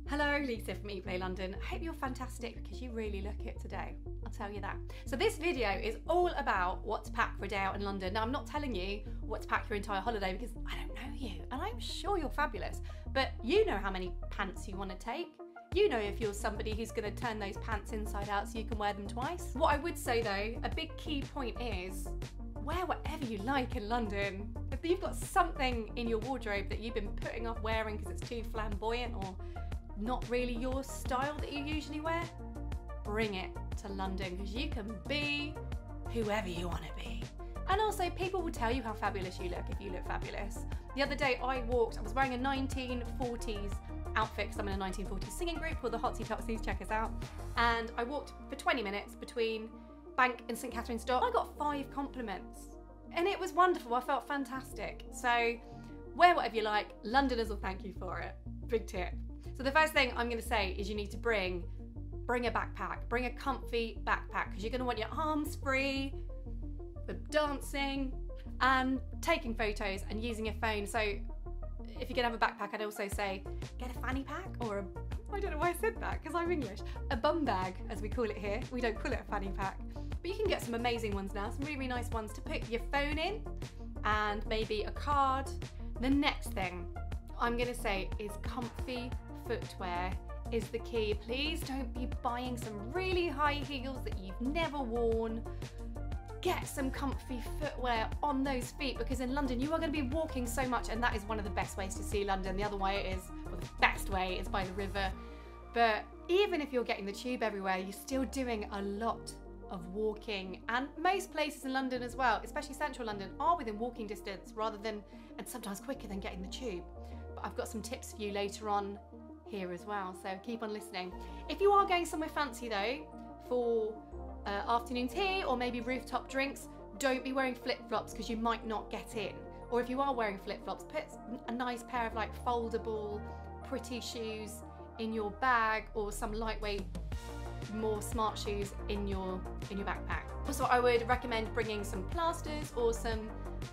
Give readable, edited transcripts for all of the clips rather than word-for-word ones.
Hello, Lisa from ePlay London. I hope you're fantastic because you really look it today. I'll tell you that. So this video is all about what to pack for a day out in London. Now I'm not telling you what to pack your entire holiday because I don't know you and I'm sure you're fabulous, but you know how many pants you want to take. You know if you're somebody who's going to turn those pants inside out so you can wear them twice. What I would say though, a big key point is wear whatever you like in London. If you've got something in your wardrobe that you've been putting off wearing because it's too flamboyant or not really your style that you usually wear, bring it to London because you can be whoever you want to be. And also people will tell you how fabulous you look if you look fabulous. The other day I was wearing a 1940s outfit because I'm in a 1940s singing group called the Hotsy Totsies, check us out. And I walked for 20 minutes between Bank and St Katharine's Dock. I got 5 compliments and it was wonderful. I felt fantastic. So wear whatever you like. Londoners will thank you for it. Big tip. So the first thing I'm going to say is you need to bring a backpack. Bring a comfy backpack because you're going to want your arms free for dancing and taking photos and using your phone. So if you're going to have a backpack, I'd also say get a fanny pack or I don't know why I said that because I'm English. A bum bag, as we call it here. We don't call it a fanny pack. But you can get some amazing ones now, some really, really nice ones to put your phone in and maybe a card. The next thing I'm going to say is comfy footwear is the key. Please don't be buying some really high heels that you've never worn. Get some comfy footwear on those feet because in London you are going to be walking so much and that is one of the best ways to see London. The other way is, or the best way is by the river. But even if you're getting the tube everywhere, you're still doing a lot of walking, and most places in London as well, especially central London, are within walking distance rather than, and sometimes quicker than getting the tube. But I've got some tips for you later on here as well, so keep on listening. If you are going somewhere fancy though for afternoon tea or maybe rooftop drinks, don't be wearing flip-flops because you might not get in. Or if you are wearing flip-flops, put a nice pair of like foldable pretty shoes in your bag or some lightweight more smart shoes in your backpack. Also I would recommend bringing some plasters or some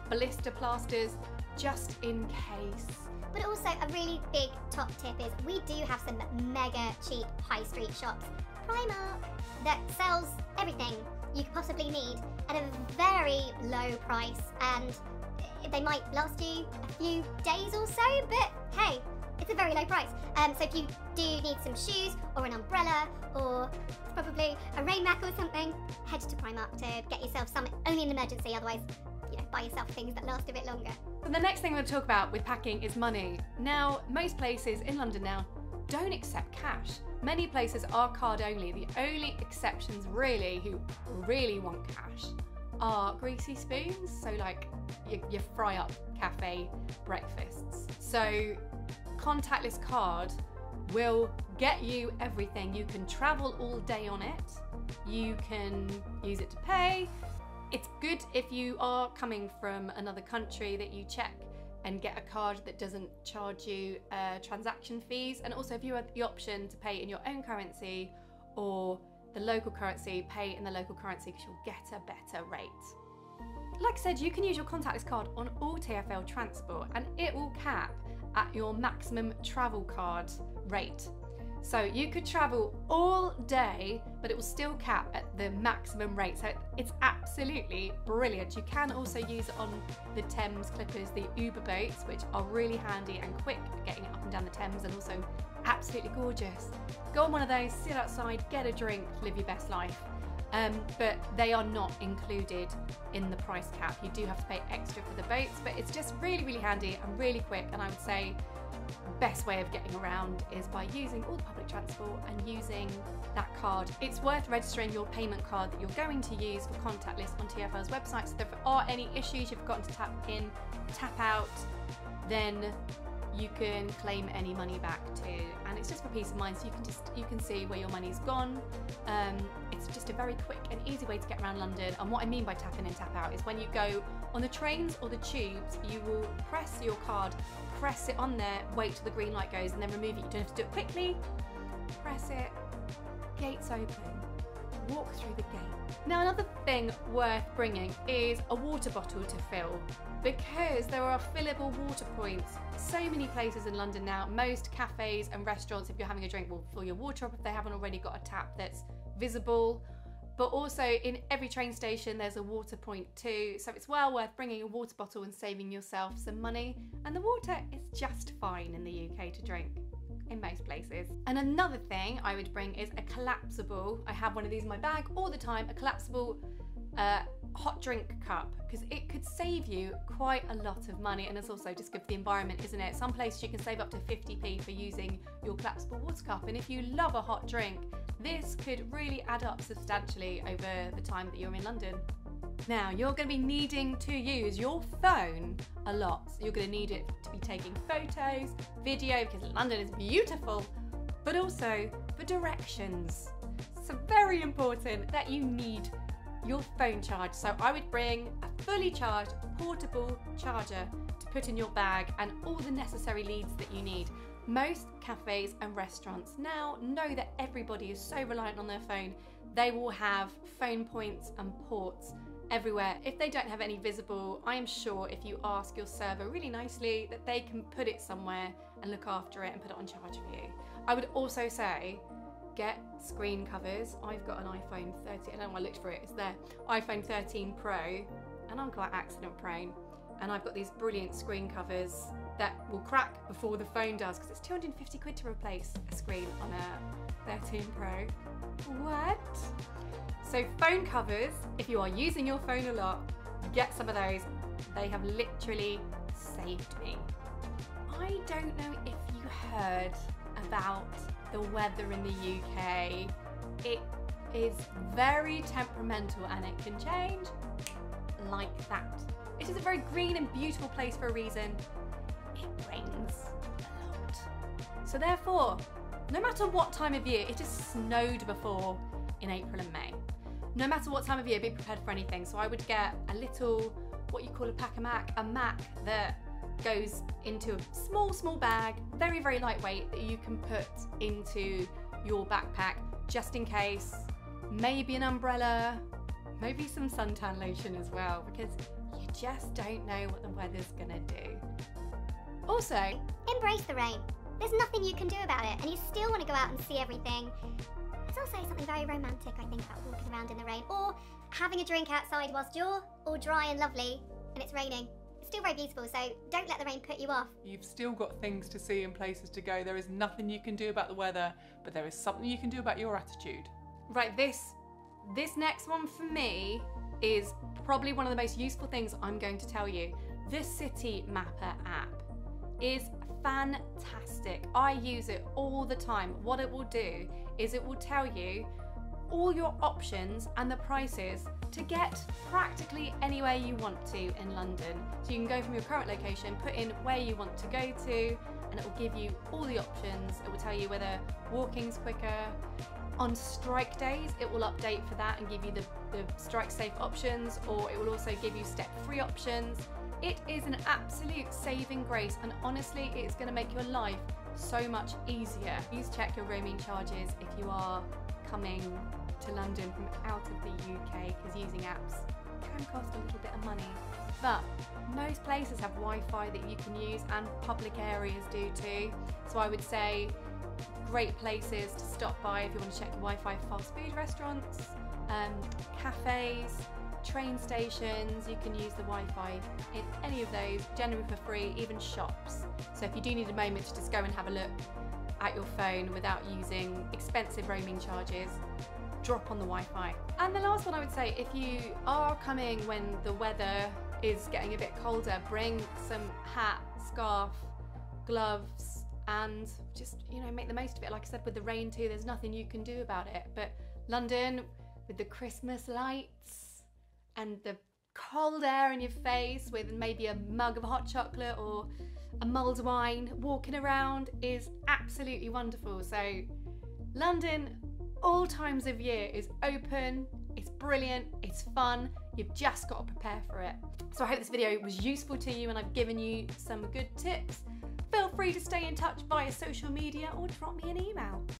blister plasters just in case. But also a really big top tip is we do have some mega cheap high street shops, Primark, that sells everything you could possibly need at a very low price, and they might last you a few days or so, but hey, it's a very low price. So if you do need some shoes or an umbrella or probably a rain mac or something, head to Primark to get yourself some, only in an emergency, otherwise, you know, buy yourself things that last a bit longer. So the next thing we're going to talk about with packing is money. Now, most places in London now don't accept cash. Many places are card only. The only exceptions really who really want cash are greasy spoons, so like your fry up cafe breakfasts. So contactless card will get you everything. You can travel all day on it. You can use it to pay. It's good if you are coming from another country that you check and get a card that doesn't charge you transaction fees, and also if you have the option to pay in your own currency or the local currency, pay in the local currency because you'll get a better rate. Like I said, you can use your contactless card on all TfL transport and it will cap at your maximum travel card rate. So you could travel all day, but it will still cap at the maximum rate. So it's absolutely brilliant. You can also use it on the Thames Clippers, the Uber boats, which are really handy and quick at getting up and down the Thames, and also absolutely gorgeous. Go on one of those, sit outside, get a drink, live your best life. But they are not included in the price cap. You do have to pay extra for the boats, but it's just really, really handy and really quick. And I would say best way of getting around is by using all the public transport and using that card. It's worth registering your payment card that you're going to use for contactless on TfL's website, so if there are any issues you've forgotten to tap in, tap out, then you can claim any money back too, and it's just for peace of mind, so you can see where your money's gone. It's just a very quick and easy way to get around London. And what I mean by tap in and tap out is when you go on the trains or the tubes, you will press your card, press it on there, wait till the green light goes and then remove it. You don't have to do it quickly. Press it, gates open, walk through the gate. Now, another thing worth bringing is a water bottle to fill, because there are fillable water points. So many places in London now, most cafes and restaurants, if you're having a drink, will fill your water up if they haven't already got a tap that's visible. But also in every train station there's a water point too, so it's well worth bringing a water bottle and saving yourself some money. And the water is just fine in the UK to drink in most places. And another thing I would bring is a collapsible, I have one of these in my bag all the time, a collapsible hot drink cup, because it could save you quite a lot of money, and it's also just good for the environment, isn't it? Some places you can save up to 50p for using your collapsible water cup, and if you love a hot drink, this could really add up substantially over the time that you're in London. Now, you're going to be needing to use your phone a lot. So you're going to need it to be taking photos, video, because London is beautiful, but also for directions. So very important that you need your phone charge. So I would bring a fully charged portable charger to put in your bag and all the necessary leads that you need. Most cafes and restaurants now know that everybody is so reliant on their phone. They will have phone points and ports everywhere. If they don't have any visible, I am sure if you ask your server really nicely that they can put it somewhere and look after it and put it on charge for you. I would also say get screen covers. I've got an iPhone 13, I don't know why I looked for it, it's there. iPhone 13 Pro, and I'm quite accident prone. And I've got these brilliant screen covers that will crack before the phone does, because it's 250 quid to replace a screen on a 13 Pro. What? So phone covers, if you are using your phone a lot, get some of those. They have literally saved me. I don't know if you heard about the weather in the UK. It is very temperamental and it can change like that. It is a very green and beautiful place for a reason. It rains a lot. So therefore, no matter what time of year, it has snowed before in April and May. No matter what time of year, be prepared for anything. So I would get a little, what you call a pack-a-mac, a Mac that goes into a small bag, very, very lightweight, that you can put into your backpack just in case. Maybe an umbrella, maybe some suntan lotion as well, because you just don't know what the weather's gonna do. Also, embrace the rain. There's nothing you can do about it, and you still want to go out and see everything. There's also something very romantic, I think, about walking around in the rain, or having a drink outside whilst you're all dry and lovely and it's raining. It's still very beautiful, so don't let the rain put you off. You've still got things to see and places to go. There is nothing you can do about the weather, but there is something you can do about your attitude. right, this next one for me is probably one of the most useful things I'm going to tell you. This Citymapper app is fantastic. I use it all the time. What it will do is it will tell you all your options and the prices to get practically anywhere you want to in London. So you can go from your current location, put in where you want to go to, and it will give you all the options. It will tell you whether walking's quicker. On strike days, it will update for that and give you the strike safe options, or it will also give you step-free options. It is an absolute saving grace, and honestly, it's going to make your life so much easier. Please check your roaming charges if you are coming to London from out of the UK, because using apps can cost a little bit of money. But most places have Wi-Fi that you can use, and public areas do too. So I would say great places to stop by if you want to check the Wi-Fi for fast food restaurants, cafes, train stations. You can use the Wi-Fi in any of those, generally for free, even shops. So if you do need a moment to just go and have a look at your phone without using expensive roaming charges, drop on the Wi-Fi. And the last one I would say, if you are coming when the weather is getting a bit colder, bring some hat, scarf, gloves, and just, you know, make the most of it. Like I said, with the rain too, there's nothing you can do about it. But London, with the Christmas lights and the cold air in your face, with maybe a mug of hot chocolate or a mulled wine, walking around is absolutely wonderful. So London, all times of year, is open, it's brilliant, it's fun. You've just got to prepare for it. So I hope this video was useful to you and I've given you some good tips. Feel free to stay in touch via social media or drop me an email.